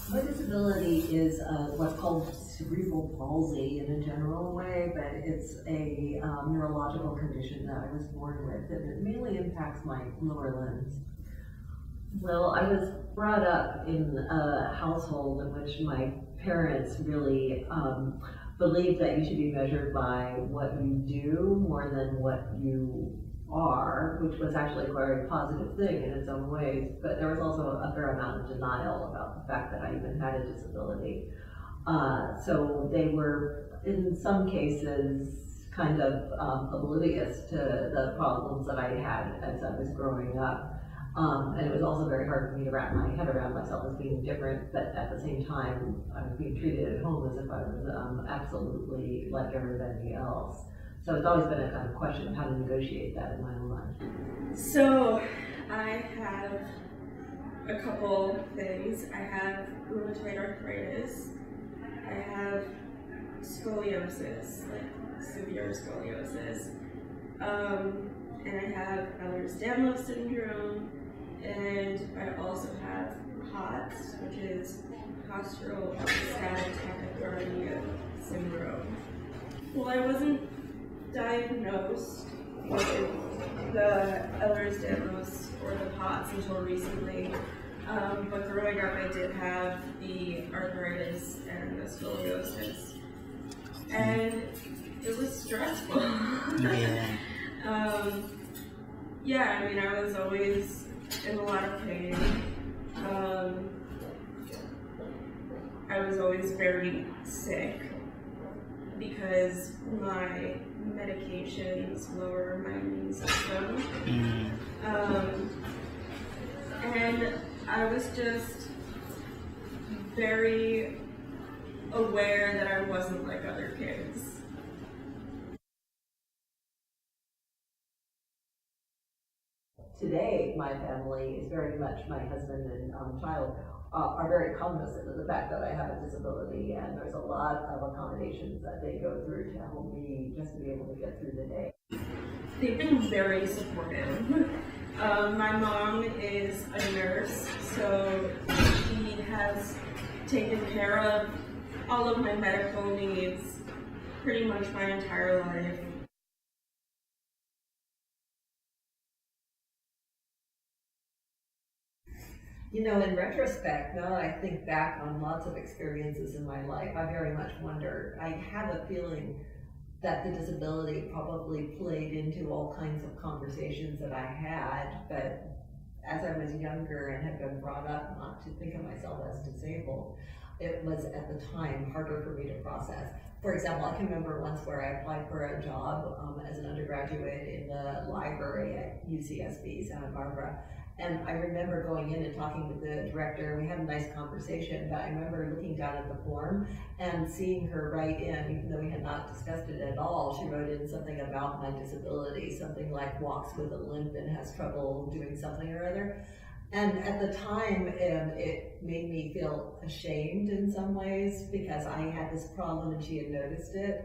My disability is what's called cerebral palsy in a general way, but it's a neurological condition that I was born with, and it mainly impacts my lower limbs. Well, I was brought up in a household in which my parents really believed that you should be measured by what you do more than what you are, which was actually a very positive thing in its own ways, but there was also a fair amount of denial about the fact that I even had a disability. So they were, in some cases, kind of oblivious to the problems that I had as I was growing up. And it was also very hard for me to wrap my head around myself as being different, but at the same time, I was being treated at home as if I was absolutely like everybody else. So it's always been a kind of question of how to negotiate that in my own life. So I have a couple things. I have rheumatoid arthritis. I have scoliosis, like severe scoliosis. And I have Ehlers-Danlos syndrome. And I also have POTS, which is postural orthostatic tachycardia syndrome. Well, I wasn't diagnosed with the Ehlers-Danlos or the POTS until recently, but growing up I did have the arthritis and the scoliosis, and it was stressful. Yeah, I mean, I was always in a lot of pain. I was always very sick because my medications lower my immune system. And I was just very aware that I wasn't like other kids. Today, my family is very much, my husband and child are very cognizant of the fact that I have a disability, and there's a lot of accommodations that they go through to help me just to be able to get through the day. They've been very supportive. My mom is a nurse, so she has taken care of all of my medical needs pretty much my entire life. You know, in retrospect, now that I think back on lots of experiences in my life, I very much wonder, I have a feeling that the disability probably played into all kinds of conversations that I had, but as I was younger and had been brought up not to think of myself as disabled, it was at the time harder for me to process. For example, I can remember once where I applied for a job as an undergraduate in the library at UCSB, Santa Barbara. And I remember going in and talking with the director, and we had a nice conversation, but I remember looking down at the form and seeing her write in, even though we had not discussed it at all, she wrote in something about my disability, something like walks with a limp and has trouble doing something or other. And at the time, it made me feel ashamed in some ways because I had this problem and she had noticed it.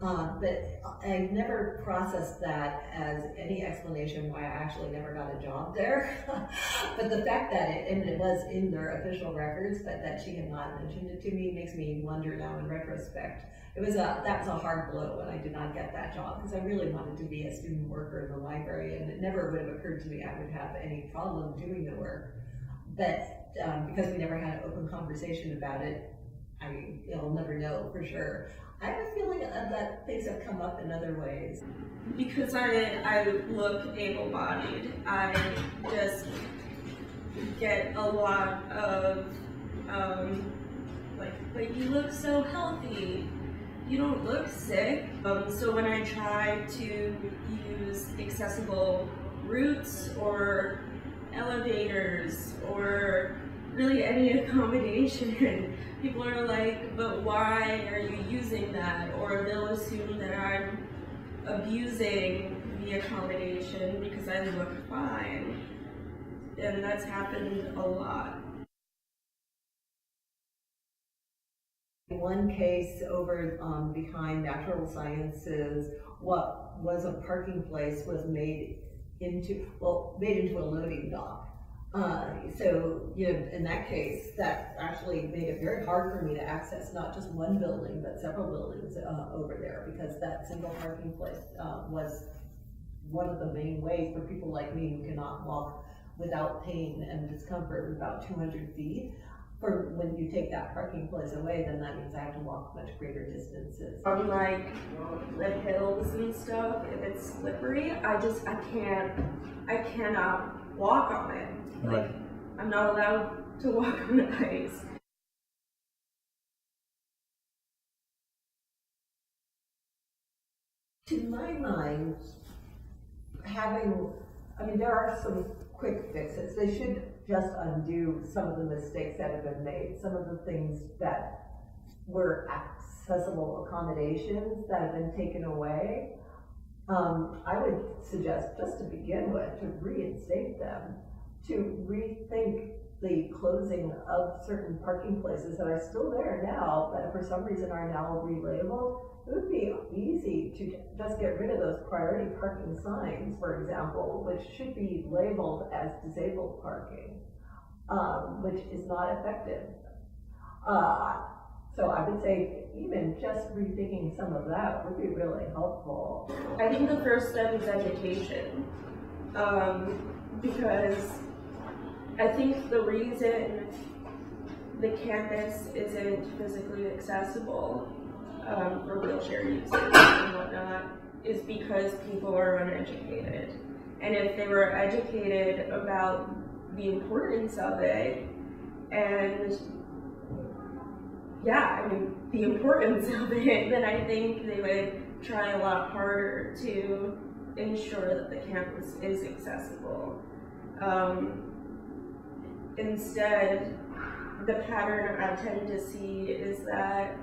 But I never processed that as any explanation why I actually never got a job there. But the fact that it was in their official records, but that she had not mentioned it to me makes me wonder now in retrospect. That was a hard blow when I did not get that job, because I really wanted to be a student worker in the library, and it never would have occurred to me I would have any problem doing the work. But because we never had an open conversation about it, I'll never know for sure. I have a feeling that things have come up in other like because I look able-bodied, I just get a lot of like you look so healthy, you don't look sick. So when I try to use accessible routes or elevators or really any accommodation, people are like, but why are you using that? Or they'll assume that I'm abusing the accommodation because I look fine. And that's happened a lot. One case over behind natural sciences, what was a parking place was made into a loading dock. So, you know, in that case, that actually made it very hard for me to access not just one building, but several buildings over there, because that single parking place was one of the main ways for people like me who cannot walk without pain and discomfort about 200 feet. For when you take that parking place away, then that means I have to walk much greater distances. On like the hills and stuff, if it's slippery, I cannot walk on it. Like, I'm not allowed to walk on ice. To my mind, there are some quick fixes. They should just undo some of the mistakes that have been made, some of the things that were accessible accommodations that have been taken away. I would suggest, just to begin with, to reinstate them, to rethink the closing of certain parking places that are still there now, but for some reason are now relabeled. It would be easy to just get rid of those priority parking signs, for example, which should be labeled as disabled parking, which is not effective. So I would say even just rethinking some of that would be really helpful. I think the first step is education, because I think the reason the campus isn't physically accessible for wheelchair users and whatnot is because people are uneducated. And if they were educated about the importance of it, and the importance of it, then I think they would try a lot harder to ensure that the campus is accessible. Instead, the pattern I tend to see is that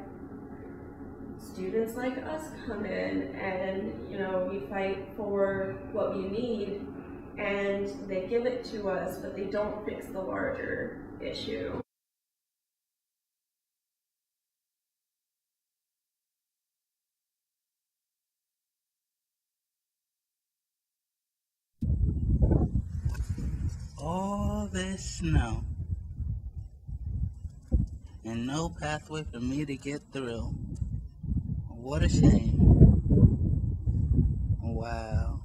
students like us come in and, we fight for what we need and they give it to us, but they don't fix the larger issue. All this snow and no pathway for me to get through. What a shame. Wow.